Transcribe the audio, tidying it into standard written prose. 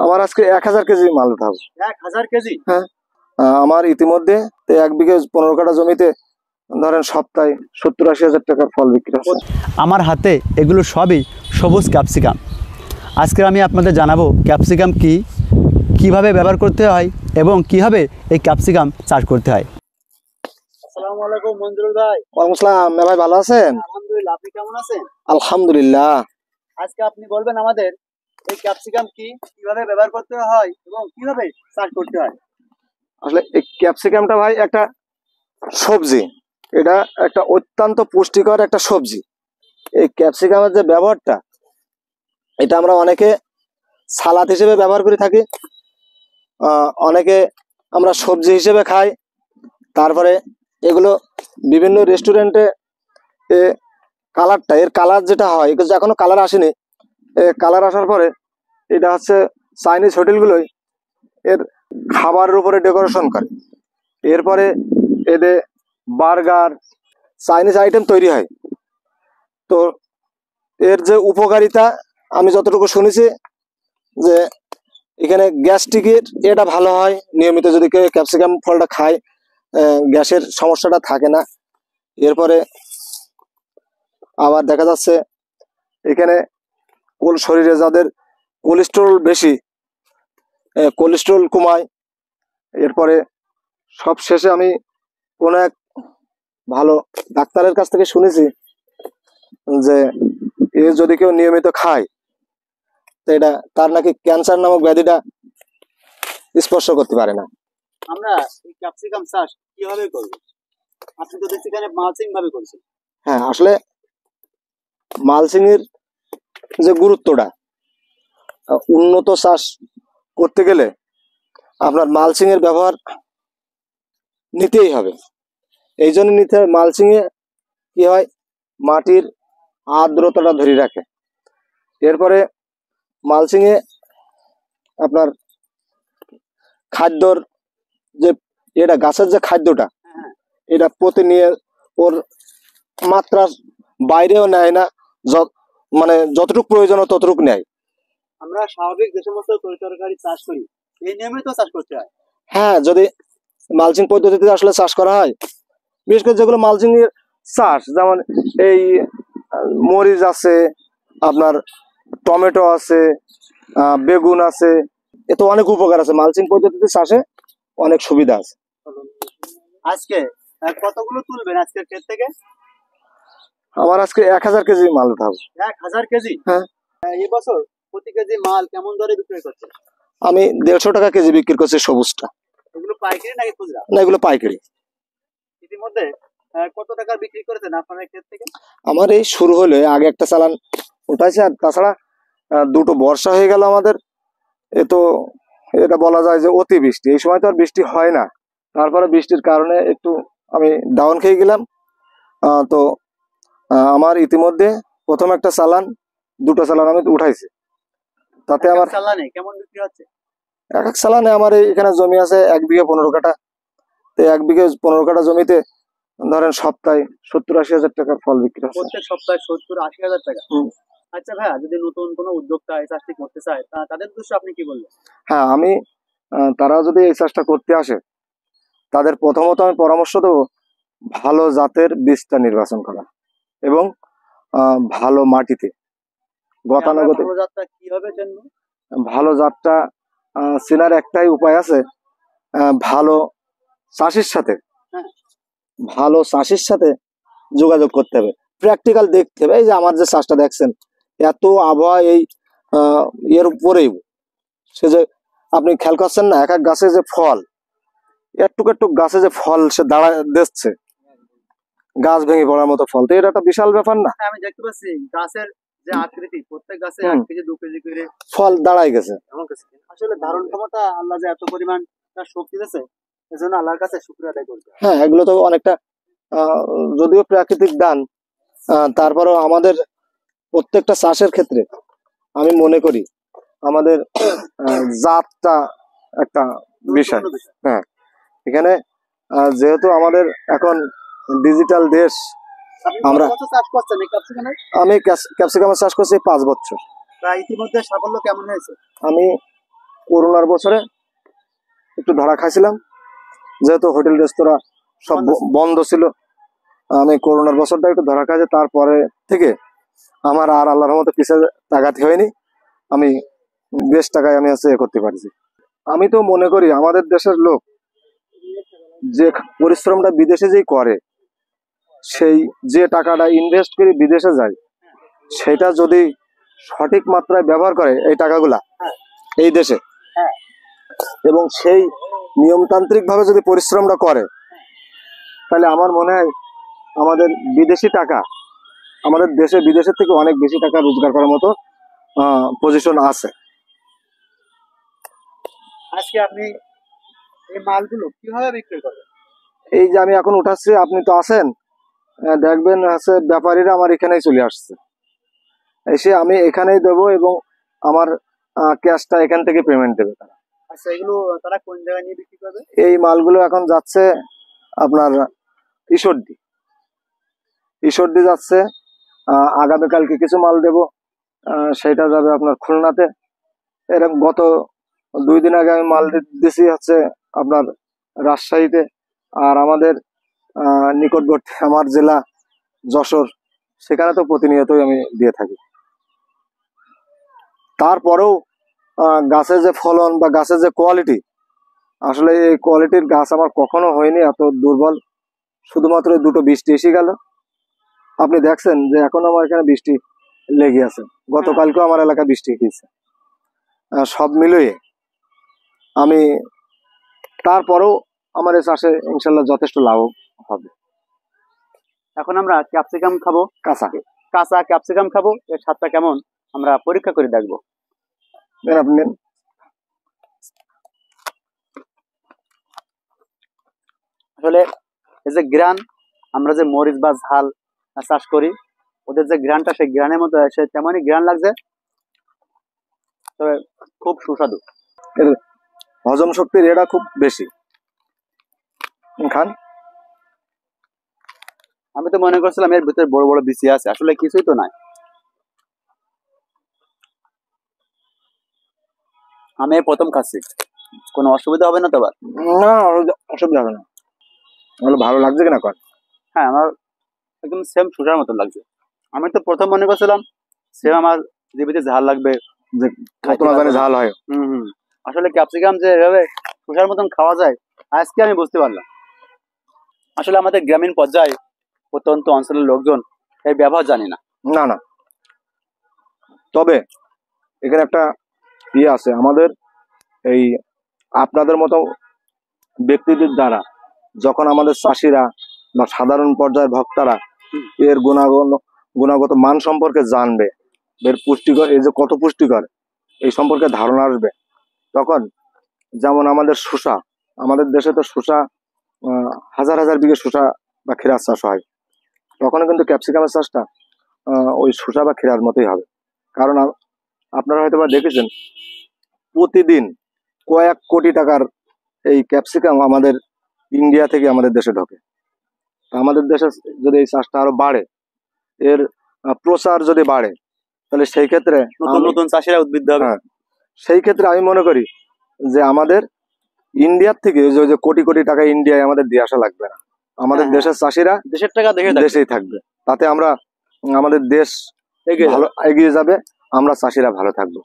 আমার আজকে 1000 কেজি মাল উঠাবো। 1000 কেজি? হ্যাঁ, আমার ইতিমধ্যে 1 বিঘে 15 কাঠা জমিতে ধরেন সপ্তাহে 70-80 হাজার টাকার ফল বিক্রি হচ্ছে। আমার হাতে এগুলো সবই সবুজ ক্যাপসিকাম। আজকে আমি আপনাদের জানাবো ক্যাপসিকাম কি, কিভাবে ব্যবহার করতে হয় এবং কিভাবে এই ক্যাপসিকাম চাষ করতে হয়। আসসালামু আলাইকুম মঞ্জুরুল ভাই। ওয়ালাইকুম আসসালাম। ভাই ভালো আছেন? আলহামদুলিল্লাহ, আপনি কেমন আছেন? আলহামদুলিল্লাহ। আজকে আপনি বলবেন আমাদের এই ক্যাপসিকাম কি, কিভাবে ব্যবহার করতে হয় এবং কিভাবে চাষ করতে হয়। আসলে এই ক্যাপসিকামটা ভাই একটা সবজি, এটা একটা অত্যন্ত পুষ্টিকর একটা সবজি। এই ক্যাপসিকামের যে ব্যবহারটা, এটা আমরা অনেকে সালাদ হিসেবে ব্যবহার করে থাকি, অনেকে আমরা সবজি হিসেবে খাই। তারপরে এগুলো বিভিন্ন রেস্টুরেন্টে কালারটা, এর কালার যেটা হয়, এখনো কালার আসেনি। কালার আসার পরে এটা হচ্ছে চাইনিজ হোটেলগুলোই এর খাবারের উপরে ডেকোরেশন করে। এরপরে এদের বার্গার, চাইনিজ আইটেম তৈরি হয়। তো এর যে উপকারিতা আমি যতটুকু শুনেছি, যে এখানে গ্যাস্ট্রিকের এটা ভালো হয়। নিয়মিত যদি কেউ ক্যাপসিকাম ফলটা খায়, গ্যাসের সমস্যাটা থাকে না। এরপরে আবার দেখা যাচ্ছে এখানে শরীরে যাদের কোলেস্টেরল বেশি, কোলেস্টেরল কমায়। এরপরে সব শেষে আমি কোনো এক ভালো ডাক্তারের কাছ থেকে শুনেছি যে এ যদি কেউ নিয়মিত খায়, তো এটা তার নাকি ক্যান্সার নামক ব্যাধিটা স্পর্শ করতে পারে না। আমরা এই ক্যাপসিকাম চাষ কিভাবে করব? আপনি তো দেখছি এখানে মালচিং ভাবে করছেন। হ্যাঁ, আসলে মালচিং এর যে গুরুত্বটা, উন্নত চাষ করতে গেলে আপনার মালচিং এর ব্যবহার নিতেই হবে। এই জন্য নিতে হবে। মালচিং এ কি হয়, মাটির আর্দ্রতাটা ধরে রাখে। এরপরে মালচিং এ আপনার খাদ্যর যে এটা গাছের যে খাদ্যটা, এটা প্রতিনিয়ত ওর মাত্রার বাইরেও নেয় না, মানে যতটুকু প্রয়োজন ততটুকু নেয়। আমরা স্বাভাবিক যে সমস্ত তরকারি চাষ করি, এই নিয়মে তো চাষ করতে হয়। হ্যাঁ, যদি মালচিং পদ্ধতিতে আসলে চাষ করা হয়, বিশেষ করে যেগুলো মালচিং এর চাষ, যেমন এই মরিচ আছে, আপনার টমেটো আছে, বেগুন আছে, এতে অনেক উপকার আছে। মালচিং পদ্ধতিতে চাষে অনেক সুবিধা আছে। আজকে কতগুলো তুলবেন আজকের ক্ষেত থেকে? আমার আজকে 1000 কেজি মাল উঠাবো। 1000 কেজি? হ্যাঁ। এই বছর প্রতি কেজি মাল কেমন দরে বিক্রি করছে? আমি 150 টাকা কেজি বিক্রি করছি সবুজটা। এগুলো পাইকারি নাকি খুচরা? না, এগুলো পাইকারি। ইতিমধ্যে কত টাকা বিক্রি করেছেন আপনার ক্ষেত থেকে? আমার এই শুরু হলে আগে একটা চালান উঠাইছে, আর তাছাড়া দুটো বর্ষা হয়ে গেল আমাদের। তো এটা বলা যায় যে অতি বৃষ্টি, এই সময় তো আর বৃষ্টি হয় না। তারপরে বৃষ্টির কারণে একটু আমি ডাউন খেয়ে গেলাম। তো আমার ইতিমধ্যে প্রথম একটা চালান, দুটো চালান আমি উঠাইছি। তাতে আমার চালানে কেমন বিক্রি হচ্ছে? এক এক চালানে আমার এখানে জমি আছে 1 বিঘে 15 কাঠা। তো 1 বিঘে 15 কাঠা জমিতে ধরেন সপ্তাহে 70-80 হাজার টাকার ফল বিক্রি হচ্ছে। প্রত্যেক সপ্তাহে 70-80 হাজার টাকা? আচ্ছা ভাইয়া, যদি নতুন কোনো উদ্যোক্তা এই চাষটি করতে চায়, তাদের উদ্দেশ্যে আপনি কি বলবেন? হ্যাঁ, আমি তারা যদি এই চাষটা করতে আসে, তাদের প্রথমত আমি পরামর্শ দেবো ভালো জাতের বীজটা নির্বাচন করা এবং ভালো মাটিতে গতানুগতিক। ভালো জাতটা কিভাবে জানবো? ভালো জাতটা চেনার একটাই উপায় আছে, ভালো চাষির সাথে যোগাযোগ করতে হবে, প্র্যাকটিক্যাল দেখতে হবে। এই যে আমার যে চাষটা দেখছেন, এত আবহাওয়া এই এর উপরেই সে যে আপনি খেয়াল করছেন না, এক এক গাছে যে ফল, একটু গাছে যে ফল সে দাঁড়ায় দিচ্ছে, গাছ ভেঙে পড়ার মতো ফল। তো এটা একটা বিশাল ব্যাপার না? আমি দেখতে পাচ্ছি গাছের যে আকৃতি, প্রত্যেক গাছে 1 কেজি 2 কেজি করে ফল দাঁড়ায় গেছে। আসলে ধারণ ক্ষমতা আল্লাহ যে এত পরিমাণ তার শক্তি দিয়েছে, এজন্য আল্লাহর কাছে শুকরিয়া আদায় করতে হবে। হ্যাঁ, এগুলো তো অনেকটা যদিও প্রাকৃতিক দান, তারপরেও আমাদের প্রত্যেকটা চাষের ক্ষেত্রে আমি মনে করি আমাদের জাতটা একটা বিষয়। হ্যাঁ, এখানে যেহেতু আমাদের এখন ডিজিটাল দেশ, আমরা আমি ক্যাপসিকামের চাষ করছি 5 বছর। ইতিমধ্যে সাফল্য কেমন হয়েছে? আমি করোনার বছরে একটু ধরা খাইছিলাম, যেহেতু হোটেল রেস্তোরাঁ সব বন্ধ ছিল। আমি করোনার বছরটা একটু ধরা খাইছি, তারপরে থেকে আমার আর আল্লাহর মতো পিছে তাকাতে হয়নি। আমি বেশ টাকায় আমি এ করতে পারছি। আমি তো মনে করি আমাদের দেশের লোক যে পরিশ্রমটা বিদেশে যেই করে, সেই যে টাকাটা ইনভেস্ট করে বিদেশে যায়, সেটা যদি সঠিক মাত্রায় ব্যবহার করে এই টাকাগুলা এই দেশে, এবং সেই নিয়মতান্ত্রিক ভাবে যদি পরিশ্রমটা করে, তাহলে আমার মনে হয় আমাদের বিদেশি টাকা আমাদের দেশে বিদেশের থেকে অনেক বেশি টাকা রোজগার করার মতো পজিশন আছে। আজকে আপনি এই মালগুলো কিভাবে বিক্রি করবেন? এই যে আমি এখন উঠাচ্ছি, আপনি তো আছেন, দেখবেন আছে ব্যাপারীরা আমার এখানেই চলে আসছে, এসে আমি এখানেই দেবো এবং আমার ক্যাশটা এখান থেকে পেমেন্ট দেবে তারা। আচ্ছা, এগুলো তারা কোন জায়গায় নিয়ে বিক্রি করবে? এই মালগুলো এখন যাচ্ছে আপনার ঈশ্বরদী যাচ্ছে। আগামীকালকে কিছু মাল দেব, সেটা যাবে আপনার খুলনাতে। এরকম গত 2 দিন আগে আমি মাল দিছি হচ্ছে আপনার রাজশাহীতে। আর আমাদের নিকটবর্তী আমার জেলা যশোর, সেখানে তো প্রতিনিয়তই আমি দিয়ে থাকি। তারপরেও গাছের যে ফলন বা গাছের যে কোয়ালিটি, আসলে এই কোয়ালিটির গাছ আমার কখনো হয়নি এত দুর্বল। শুধুমাত্র 2টো বৃষ্টি এসে গেল, আপনি দেখছেন যে এখন আমার এখানে বৃষ্টি লেগে আছে, গতকালকেও আমার এলাকায় বৃষ্টি হয়েছে। সব মিলিয়ে আমি তারপরেও আমার এই চাষে ইনশাল্লাহ যথেষ্ট লাভ হবে। এখন আমরা ক্যাপসিকাম খাবো, কাঁচা ক্যাপসিকাম খাবো, এর স্বাদটা কেমন আমরা পরীক্ষা করে দেখবো। আপনি আসলে এই যে গ্রান, আমরা যে মরিচ বা ঝাল চাষ করি, ওদের যে গ্রানটা, সেই গ্রানের মধ্যে সে তেমনই গ্রান লাগছে, তবে খুব সুস্বাদু। হজম শক্তির এটা খুব বেশি। খান। আমি তো মনে করছিলাম এর ভিতরে বড় বড় বিচি আছে, আসলে কিছুই তো নাই। আমি প্রথম খাচ্ছি, কোনো অসুবিধা হবে না তো? না, অসুবিধা হবে না। ভালো লাগছে কিনা কর? হ্যাঁ, আমার একদম সেম সুসার মতো লাগছে। আমি তো প্রথম মনে করছিলাম সেম আমার জিভেতে ঝাল লাগবে, যে ঝাল হয়। আসলে ক্যাপসিকাম যে এভাবে সুসার মতন খাওয়া যায়, আজকে আমি বুঝতে পারলাম। আসলে আমাদের গ্রামীণ পর্যায়ে প্রত্যন্ত অঞ্চলের লোকজন এই ব্যবহার জানি না। না, তবে এখানে একটা আছে, আমাদের এই আপনাদের মতো ব্যক্তিদের দ্বারা যখন আমাদের চাষিরা বা সাধারণ পর্যায়ের ভক্তরা এর গুণাগত মান সম্পর্কে জানবে, এর পুষ্টিকর, এই যে কত পুষ্টিকর এই সম্পর্কে ধারণা আসবে, তখন যেমন আমাদের শসা, আমাদের দেশে তো শসা হাজার হাজার বিঘে শসা বা ক্ষীরার চাষ হয়, তখন কিন্তু ক্যাপসিকামের চাষটা ওই শসা বা ক্ষীরার মতোই হবে। কারণ আপনারা হয়তো বা দেখেছেন প্রতিদিন কয়েক কোটি টাকার এই ক্যাপসিকাম আমাদের ইন্ডিয়া থেকে আমাদের দেশে ঢোকে। আমাদের দেশে যদি এই চাষটা আরো বাড়ে, এর প্রচার যদি বাড়ে, তাহলে সেই ক্ষেত্রে নতুন নতুন চাষিরা উদ্বুদ্ধ হবে। সেই ক্ষেত্রে আমি মনে করি যে আমাদের ইন্ডিয়ার থেকে যে কোটি কোটি টাকা ইন্ডিয়ায় আমাদের দিয়ে আসা লাগবে না, আমাদের দেশের চাষিরা দেশের টাকা দেশেই থাকবে। তাতে আমরা আমাদের দেশ ভালো এগিয়ে যাবে, আমরা চাষিরা ভালো থাকবো।